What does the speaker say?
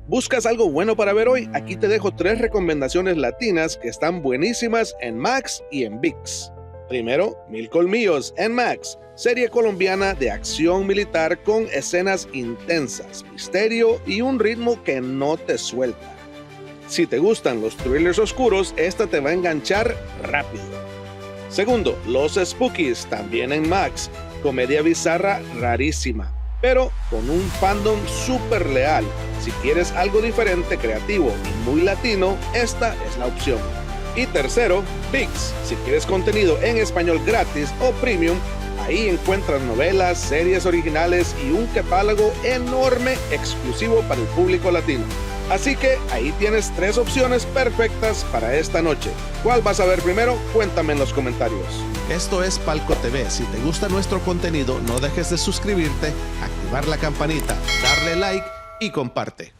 ¿Buscas algo bueno para ver hoy? Aquí te dejo 3 recomendaciones latinas que están buenísimas en Max y en ViX. Primero, Mil Colmillos en Max, serie colombiana de acción militar con escenas intensas, misterio y un ritmo que no te suelta. Si te gustan los thrillers oscuros, esta te va a enganchar rápido. Segundo, Los Spookies, también en Max, comedia bizarra rarísima, pero con un fandom súper leal. Si quieres algo diferente, creativo y muy latino, esta es la opción. Y tercero, ViX. Si quieres contenido en español gratis o premium, ahí encuentras novelas, series originales y un catálogo enorme exclusivo para el público latino. Así que ahí tienes 3 opciones perfectas para esta noche. ¿Cuál vas a ver primero? Cuéntame en los comentarios. Esto es Palco TV. Si te gusta nuestro contenido, no dejes de suscribirte, activar la campanita, darle like y comparte.